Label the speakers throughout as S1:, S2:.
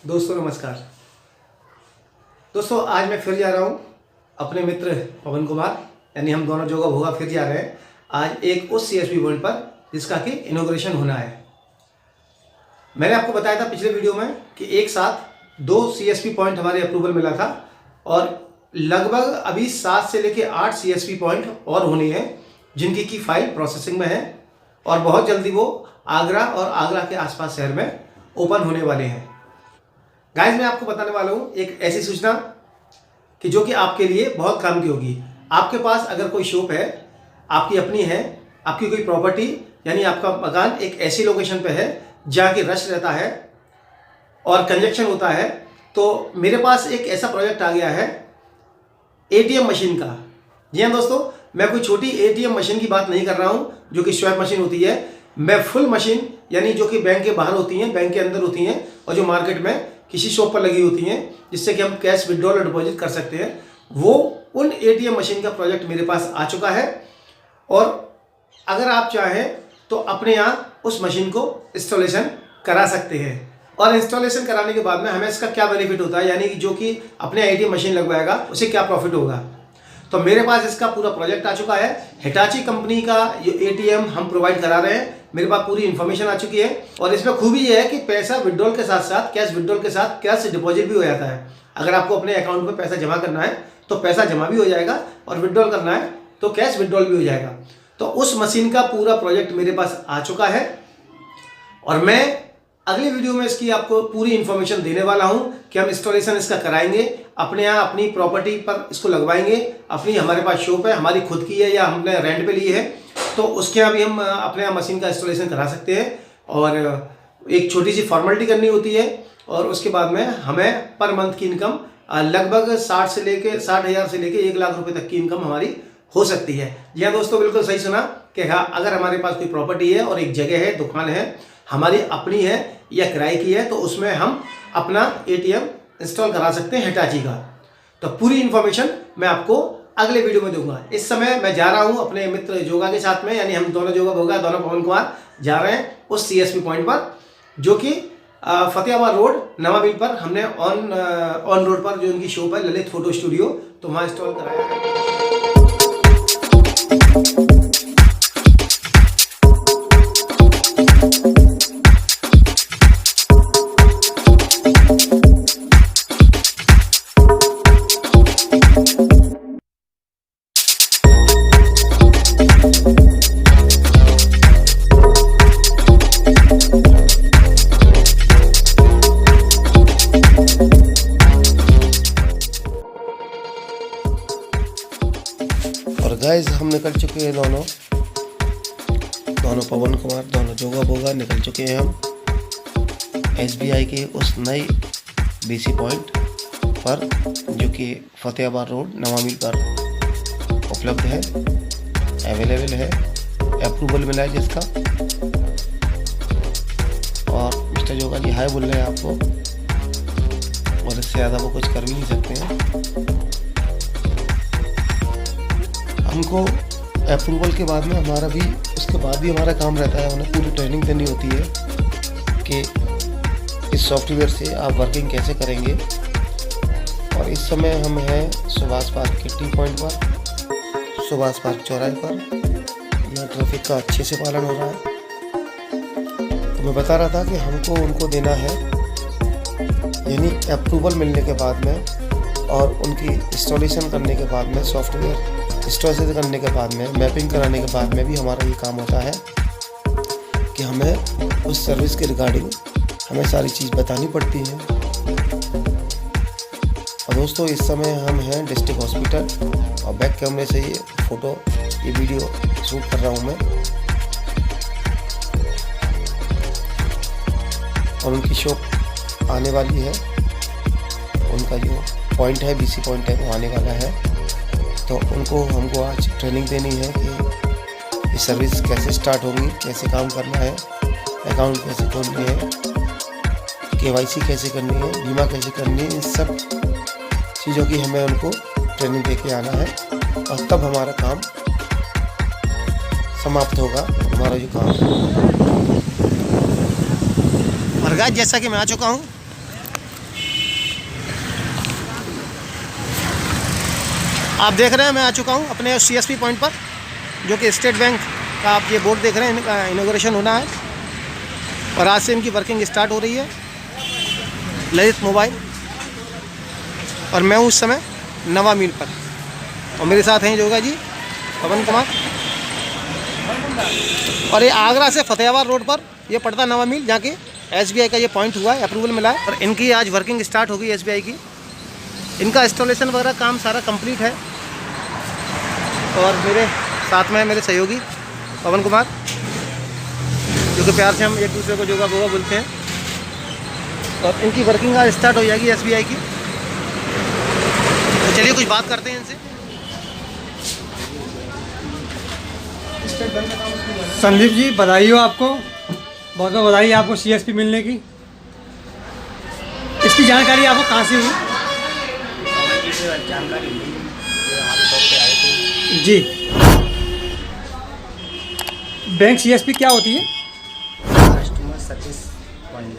S1: दोस्तों नमस्कार। दोस्तों आज मैं फिर जा रहा हूँ अपने मित्र पवन कुमार, यानी हम दोनों जोगा भोगा फिर जा रहे हैं आज एक उस सीएसपी पॉइंट पर जिसका कि इनॉग्रेशन होना है। मैंने आपको बताया था पिछले वीडियो में कि एक साथ 2 सीएसपी पॉइंट हमारे अप्रूवल मिला था और लगभग अभी 7 से लेकर 8 सीएसपी पॉइंट और होने हैं जिनकी की फाइल प्रोसेसिंग में है और बहुत जल्दी वो आगरा और आगरा के आसपास शहर में ओपन होने वाले हैं। गाइस मैं आपको बताने वाला हूँ एक ऐसी सूचना कि जो कि आपके लिए बहुत काम की होगी। आपके पास अगर कोई शॉप है, आपकी अपनी है, आपकी कोई प्रॉपर्टी यानी आपका मकान एक ऐसी लोकेशन पे है जहाँ की रश रहता है और कंजक्शन होता है, तो मेरे पास एक ऐसा प्रोजेक्ट आ गया है एटीएम मशीन का। जी हाँ दोस्तों, मैं कोई छोटी एटीएम मशीन की बात नहीं कर रहा हूँ जो कि स्वैप मशीन होती है। मैं फुल मशीन यानी जो कि बैंक के बाहर होती हैं, बैंक के अंदर होती हैं और जो मार्केट में किसी शॉप पर लगी होती हैं जिससे कि हम कैश विड्रॉल और डिपॉजिट कर सकते हैं, वो उन एटीएम मशीन का प्रोजेक्ट मेरे पास आ चुका है। और अगर आप चाहें तो अपने यहाँ उस मशीन को इंस्टॉलेशन करा सकते हैं। और इंस्टॉलेशन कराने के बाद में हमें इसका क्या बेनिफिट होता है, यानी कि जो कि अपने एटीएम मशीन लगवाएगा उसे क्या प्रॉफिट होगा। तो मेरे पास इसका पूरा प्रोजेक्ट आ चुका है। हिटाची कंपनी का ये एटीएम हम प्रोवाइड करा रहे हैं। मेरे पास पूरी इन्फॉर्मेशन आ चुकी है और इसमें खूबी ये है कि पैसा विड्रॉल के साथ साथ कैश विड्रॉल के साथ कैश डिपॉजिट भी हो जाता है। अगर आपको अपने अकाउंट में पैसा जमा करना है तो पैसा जमा भी हो जाएगा और विड्रॉल करना है तो कैश विड्रॉल भी हो जाएगा। तो उस मशीन का पूरा प्रोजेक्ट मेरे पास आ चुका है और मैं अगली वीडियो में इसकी आपको पूरी इन्फॉर्मेशन देने वाला हूं कि हम इंस्टॉलेशन इसका कराएंगे, अपने यहाँ अपनी प्रॉपर्टी पर इसको लगवाएंगे। अपनी हमारे पास शॉप है, हमारी खुद की है या हमने रेंट पे ली है, तो उसके यहाँ भी हम अपने यहाँ मशीन का इंस्टॉलेशन करा सकते हैं। और एक छोटी सी फॉर्मेलिटी करनी होती है और उसके बाद में हमें पर मंथ की इनकम लगभग 60,000 से लेके 1 लाख रुपए तक की इनकम हमारी हो सकती है। जी हाँ दोस्तों, बिल्कुल सही सुना कि हाँ, अगर हमारे पास कोई प्रॉपर्टी है और एक जगह है, दुकान है, हमारी अपनी है या किराए की है, तो उसमें हम अपना एटीएम इंस्टॉल करा सकते हैं हिटाची का। तो पूरी इन्फॉर्मेशन मैं आपको अगले वीडियो में दूंगा। इस समय मैं जा रहा हूं अपने मित्र जोगा के साथ में, यानी हम दोनों जोगा भोगा, दोनों पवन कुमार जा रहे हैं उस सीएसपी पॉइंट पर जो कि फतेहाबाद रोड नवाबिल पर हमने ऑन रोड पर जो उनकी शॉप है ललित फोटो स्टूडियो, तो वहाँ इंस्टॉल कराया है।
S2: और गाइस हम निकल चुके हैं दोनों पवन कुमार, दोनों जोगा बोगा निकल चुके हैं हम एसबीआई के उस नए बीसी पॉइंट पर जो कि फतेहाबाद रोड नवामिल पर उपलब्ध है, अवेलेबल है, अप्रूवल मिला है जिसका। और मिस्टर जोगा जी हाय बोल रहे हैं आपको और इससे ज़्यादा वो कुछ कर भी नहीं सकते हैं। हमको अप्रूवल के बाद में हमारा भी उसके बाद भी हमारा काम रहता है, उन्हें पूरी ट्रेनिंग देनी होती है कि इस सॉफ्टवेयर से आप वर्किंग कैसे करेंगे। और इस समय हम हैं सुभाष पार्क के टी पॉइंट पर, सुभाष पार्क चौराहे पर। यहाँ ट्रैफिक का अच्छे से पालन हो रहा है। तो मैं बता रहा था कि हमको उनको देना है, यानी अप्रूवल मिलने के बाद में और उनकी इंस्टॉलेशन करने के बाद में, सॉफ्टवेयर इंस्टॉलेशन करने के बाद में, मैपिंग कराने के बाद में भी हमारा ये काम होता है कि हमें उस सर्विस के रिगार्डिंग हमें सारी चीज़ बतानी पड़ती है। और दोस्तों इस समय हम हैं डिस्ट्रिक्ट हॉस्पिटल और बैक कैमरे से ये वीडियो शूट कर रहा हूँ मैं। और उनकी शॉप आने वाली है, उनका जो पॉइंट है, बीसी पॉइंट है, वो आने वाला है। तो हमको आज ट्रेनिंग देनी है कि ये सर्विस कैसे स्टार्ट होगी, कैसे काम करना है, अकाउंट कैसे खोलनी है, केवाईसी कैसे करनी है, बीमा कैसे करनी है, इन सब चीज़ों की हमें उनको ट्रेनिंग दे के आना है और तब हमारा काम समाप्त होगा, हमारा जो काम है।
S1: और गाइस जैसा कि मैं आ चुका हूँ आप देख रहे हैं मैं आ चुका हूँ अपने CSP पॉइंट पर, जो कि स्टेट बैंक का आप ये बोर्ड देख रहे हैं, इनका इनॉग्रेशन होना है और आज से इनकी वर्किंग स्टार्ट हो रही है। ललित मोबाइल, और मैं हूँ उस समय नवा मील पर, और मेरे साथ हैं योगा जी पवन कुमार। और ये आगरा से फतेहाबाद रोड पर ये पड़ता नवा मील, जहाँ की SBI का ये पॉइंट हुआ है, अप्रूवल मिला है और इनकी आज वर्किंग स्टार्ट होगी SBI की। इनका इंस्टॉलेशन वगैरह काम सारा कंप्लीट है और मेरे साथ में है मेरे सहयोगी पवन कुमार, जो कि प्यार से हम एक दूसरे को जोगा बोगा बोलते हैं। और इनकी वर्किंग आज स्टार्ट हो जाएगी SBI की। तो चलिए कुछ बात करते हैं इनसे।
S3: संदीप जी, बधाई हो आपको, बहुत बहुत बधाई आपको CSP मिलने की। इसकी जानकारी आपको कहाँ से हुई?
S4: जानकारी हमारे शॉप पे आए थे।
S3: जी, बैंक CSP क्या होती है?
S4: Customer service point,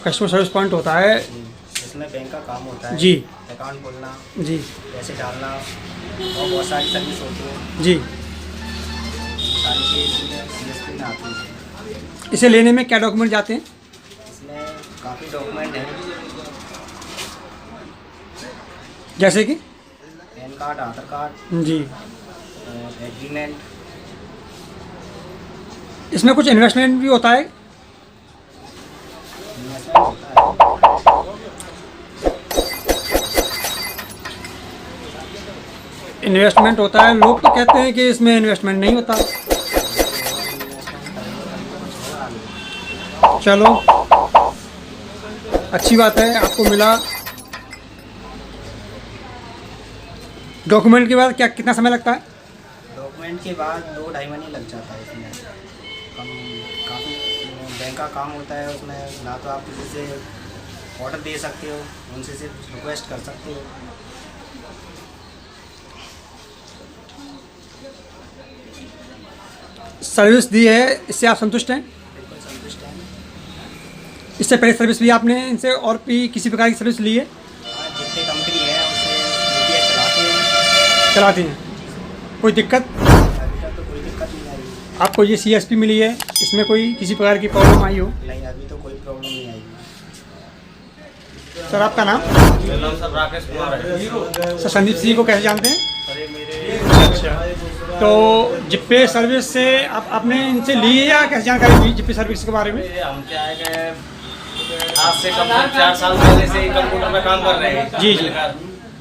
S3: customer service point होता है
S4: इसमें बैंक का काम होता है।
S3: जी।
S4: अकाउंट खोलना,
S3: जी
S4: पैसे डालना और बहुत सारी सर्विस होती है।
S3: जी।
S4: सारी चीज़ें CSP में आती है।
S3: इसे लेने में क्या डॉक्यूमेंट जाते हैं?
S4: इसमें काफ़ी डॉक्यूमेंट हैं,
S3: जैसे कि?
S4: पैन कार्ड, आधार कार्ड
S3: जी।
S4: और एग्रीमेंट।
S3: इसमें कुछ इन्वेस्टमेंट भी होता है?
S4: इन्वेस्टमेंट होता है।
S3: इन्वेस्टमेंट होता है। लोग तो कहते हैं कि इसमें इन्वेस्टमेंट नहीं होता। चलो, अच्छी बात है, आपको मिला। डॉक्यूमेंट के बाद क्या कितना समय लगता है?
S4: डॉक्यूमेंट के बाद 2-2.5 महीने लग जाता है इसमें। काफ़ी बैंक का काम होता है उसमें। ना तो आप किसी से ऑर्डर दे सकते हो, उनसे सिर्फ रिक्वेस्ट कर सकते हो।
S3: सर्विस दी है, इससे आप संतुष्ट हैं?
S4: बिल्कुल संतुष्ट हैं।
S3: इससे पहले सर्विस भी आपने इनसे और भी किसी प्रकार की सर्विस ली है?
S4: हाँ, जितनी कंपनी है उससे UPI
S3: चलाती हैं। कोई दिक्कत?
S4: अभी तक तो कोई दिक्कत नहीं आई।
S3: आपको ये CSP मिली है, इसमें कोई किसी प्रकार की प्रॉब्लम आई हो?
S4: नहीं, अभी तो कोई प्रॉब्लम नहीं आई।
S3: सर, आपका नाम?
S5: मेरा नाम सर राकेश कुमार है।
S3: सर, संदीप सिंह को कैसे जानते हैं?
S5: अरे मेरे
S3: अच्छा, तो जिप्पे सर्विस से आपने इनसे ली है या कैसे जानकारी ली जिप्पे सर्विस के बारे में?
S5: हम क्या है कि आज से कम 4 साल पहले से ही कंप्यूटर में काम कर रहे हैं।
S3: जी, जी।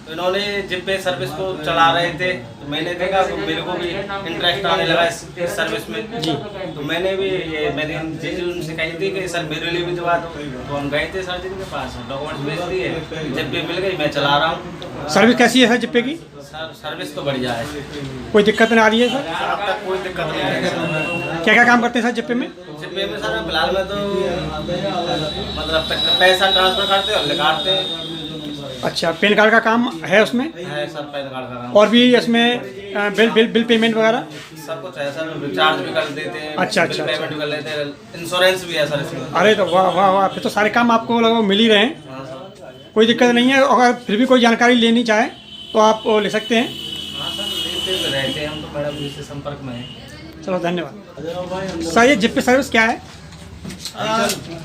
S5: तो इन्होंने जिप्पे सर्विस को चला रहे थे, तो मैंने देखा तो मेरे को भी इंटरेस्ट आने लगा इस सर्विस में।
S3: जी।
S5: तो मैंने भी मेरी चीज़ उनसे कही थी कि सर मेरे लिए भी दवा दो। तो हम गए थे सर जी के पास, डॉक्यूमेंट्स भेज दिए, जिप्पे मिल गई, मैं चला रहा हूँ।
S3: सर्विस कैसी है सर जिप्पे की?
S5: सर सर्विस तो बढ़िया है,
S3: कोई दिक्कत नहीं आ रही है सर?
S5: अब तक कोई दिक्कत नहीं है।
S3: क्या क्या काम करते हैं सर जिप्पे में?
S5: जिप्पे में सर फिलहाल में तो मतलब तक पैसा ट्रांसफर करते हैं और निकालते हैं।
S3: अच्छा, पैन कार्ड का काम है उसमें?
S5: है सर, पैन कार्ड का काम।
S3: और भी इसमें बिल पेमेंट वगैरह?
S5: सब कुछ है सर, रिचार्ज भी कर देते हैं।
S3: अच्छा,
S5: बिल
S3: अच्छा,
S5: पेमेंट भी कर लेते हैं, इंश्योरेंस भी है सर इसमें।
S3: अरे तो वाह वाह वाह, फिर तो सारे काम आपको लगभग मिल ही रहे हैं।
S5: हाँ सर।
S3: कोई दिक्कत नहीं है। अगर फिर भी कोई जानकारी लेनी चाहे तो आप ले सकते हैं।
S5: हाँ सर, लेते तो रहते हैं हम, तो मैडम जी से संपर्क में हैं।
S3: चलो, धन्यवाद। सर, ये जिप्पे सर्विस क्या है?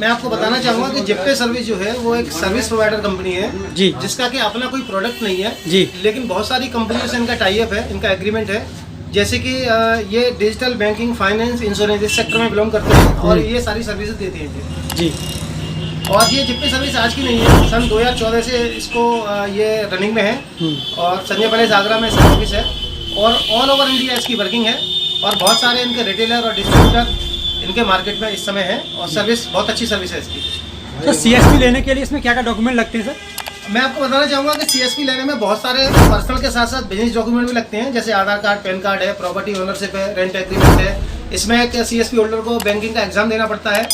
S1: मैं आपको बताना चाहूँगा कि जिप्पे सर्विस जो है वो एक सर्विस प्रोवाइडर कंपनी है
S3: जी।
S1: जिसका कि अपना कोई प्रोडक्ट नहीं है
S3: जी।
S1: लेकिन बहुत सारी कंपनियों से इनका टाई अप है, इनका एग्रीमेंट है। जैसे कि ये डिजिटल बैंकिंग, फाइनेंस, इंश्योरेंस इस सेक्टर में बिलोंग करते हैं और ये सारी सर्विसेज देते हैं
S3: जी।
S1: और ये जिप्पे सर्विस आज की नहीं है, सन 2014 से इसको ये रनिंग में है और संजय पैलेस आगरा में इसका ऑफिस है और ऑल ओवर इंडिया इसकी वर्किंग है और बहुत सारे इनके रिटेलर और डिस्ट्रीब्यूटर इनके मार्केट में इस समय है और सर्विस बहुत अच्छी सर्विस है इसकी।
S3: तो CSP लेने के लिए इसमें क्या क्या डॉक्यूमेंट लगते हैं सर?
S1: मैं आपको बताना चाहूँगा कि CSP लेने में बहुत सारे पर्सनल के साथ साथ बिजनेस डॉक्यूमेंट भी लगते हैं, जैसे आधार कार्ड, पैन कार्ड है, प्रॉपर्टी ओनरशिप है, रेंट एग्रीमेंट है। इसमें एक CSP होल्डर को बैंकिंग का एग्जाम देना पड़ता है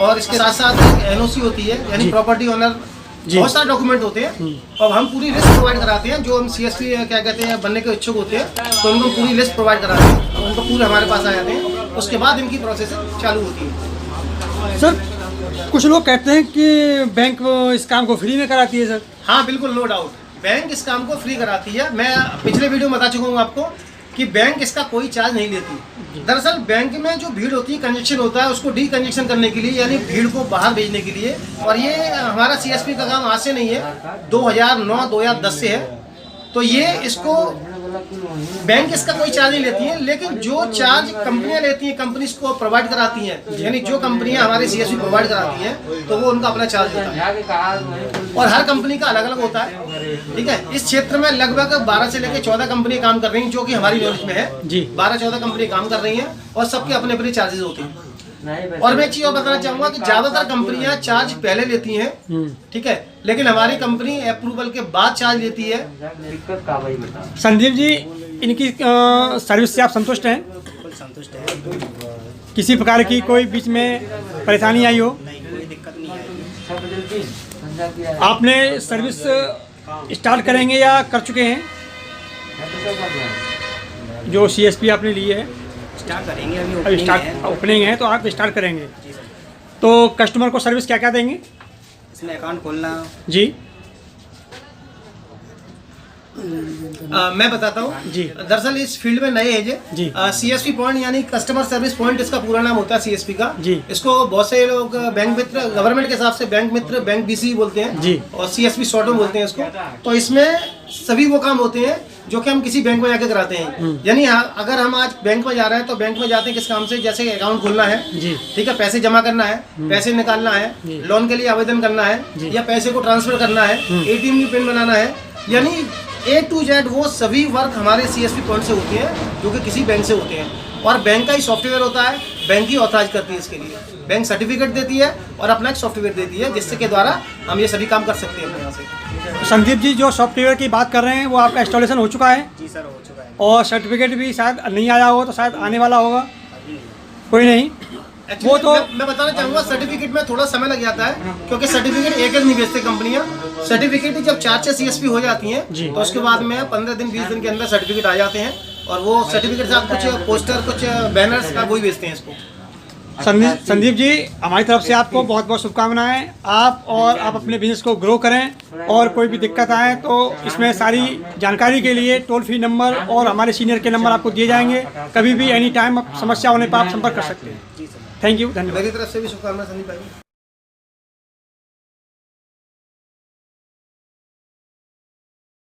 S1: और इसके साथ साथ एक NOC होती है, यानी प्रॉपर्टी ओनर। बहुत सारे डॉक्यूमेंट होते हैं और हम पूरी लिस्ट प्रोवाइड कराते हैं। जो हम CSP क्या कहते हैं बनने के इच्छुक होते हैं तो उनको पूरी लिस्ट प्रोवाइड कराते हैं, उनको पूरे हमारे पास आ जाते हैं, उसके बाद इनकी प्रोसेस चालू होती है।
S3: सर, कुछ लोग कहते हैं कि बैंक इस काम को फ्री में कराती है सर।
S1: हाँ बिल्कुल, नो डाउट। बैंक इस काम को फ्री कराती है। मैं पिछले वीडियो में बता चुका हूँ आपको कि बैंक इसका कोई चार्ज नहीं लेती। दरअसल बैंक में जो भीड़ होती है, कंजेक्शन होता है, उसको डी कंजेक्शन करने के लिए, यानी भीड़ को बाहर भेजने के लिए। और ये हमारा CSP का काम आज से नहीं है, 2009-2010 से है। तो ये इसको बैंक इसका कोई चार्ज नहीं लेती है, लेकिन जो चार्ज कंपनियां लेती हैं, कंपनी को प्रोवाइड कराती हैं, यानी जो कंपनियां हमारे CSP प्रोवाइड कराती हैं, तो वो उनका अपना चार्ज होता है और हर कंपनी का अलग अलग होता है। ठीक है, इस क्षेत्र में लगभग 12 से लेकर 14 कंपनी काम कर रही हैं, जो कि हमारी नॉलेज में है जी। 12-14 कंपनी काम कर रही हैं और सबके अपने अपने चार्जेस होते हैं। और मैं एक चीज और बताना चाहूंगा कि ज्यादातर कंपनियां चार्ज पहले लेती हैं, ठीक है, लेकिन हमारी कंपनी अप्रूवल के बाद चार्ज लेती है।
S3: संदीप जी, इनकी सर्विस से आप संतुष्ट हैं?
S4: बिल्कुल संतुष्ट है।
S3: किसी प्रकार की कोई बीच में परेशानी आई हो?
S4: नहीं, कोई दिक्कत नहीं आई।
S3: आपने सर्विस स्टार्ट करेंगे या कर चुके हैं? जो CSP आपने ली है
S4: स्टार्ट करेंगे, अभी
S3: अभी
S4: ओपनिंग
S3: स्टार्ट
S4: है।
S3: ओपनिंग है, तो आप स्टार्ट करेंगे।
S4: जी सर।
S3: तो कस्टमर को सर्विस क्या क्या देंगे?
S4: इसमें अकाउंट खोलना,
S3: जी
S1: मैं बताता हूँ
S3: जी।
S1: दरअसल इस फील्ड में नए हैं
S3: जी।
S1: CSP पॉइंट यानी कस्टमर सर्विस पॉइंट, इसका पूरा नाम होता है CSP का
S3: जी।
S1: इसको बहुत से लोग बैंक मित्र, गवर्नमेंट के हिसाब से बैंक मित्र, बैंक BC बोलते हैं
S3: जी।
S1: और CSP शॉर्ट में बोलते हैं इसको। तो इसमें सभी वो काम होते हैं जो कि हम किसी बैंक में जाके कराते हैं। यानी अगर हम आज बैंक में जा रहे हैं तो बैंक में जाते हैं किस काम से, जैसे अकाउंट खोलना है
S3: जी।
S1: ठीक है, पैसे जमा करना है, पैसे निकालना है, लोन के लिए आवेदन करना है, या पैसे को ट्रांसफर करना है, ATM की पिन बनाना है, यानी A to Z वो सभी वर्क हमारे CSP पॉइंट से होते हैं, जो कि किसी बैंक से होते हैं। और बैंक का ही सॉफ्टवेयर होता है, बैंक ही ऑथराइज करती है इसके लिए। बैंक सर्टिफिकेट देती है और अपना एक सॉफ्टवेयर देती है, जिससे के द्वारा हम ये सभी काम कर सकते हैं अपने यहाँ से।
S3: संदीप जी, जो सॉफ्टवेयर की बात कर रहे हैं वो आपका इंस्टॉलेशन हो चुका है?
S4: जी सर, हो चुका है।
S3: और सर्टिफिकेट भी शायद नहीं आया हो, तो शायद आने वाला होगा?
S4: अभी नहीं।
S3: कोई नहीं, वो तो
S1: मैं बताना चाहूँगा, सर्टिफिकेट में थोड़ा समय लग जाता है, क्योंकि सर्टिफिकेट एक नहीं भेजते कंपनियां। सर्टिफिकेट जब 4-6 CSP हो जाती हैं तो उसके बाद में 15 दिन 20 दिन के अंदर सर्टिफिकेट आ जाते हैं, और वो सर्टिफिकेट से आप कुछ पोस्टर, कुछ बैनर्स का वही भेजते हैं इसको।
S3: संदीप जी, हमारी तरफ से आपको बहुत बहुत शुभकामनाएं। आप अपने बिजनेस को ग्रो करें, और कोई भी दिक्कत आए तो इसमें सारी जानकारी के लिए टोल फ्री नंबर और हमारे सीनियर के नंबर आपको दिए जाएंगे। कभी भी एनी टाइम समस्या होने पर आप संपर्क कर सकते हैं। थैंक यू, धन्यवाद।
S1: मेरी तरफ से भी शुभकामनाएं संदीप भाई।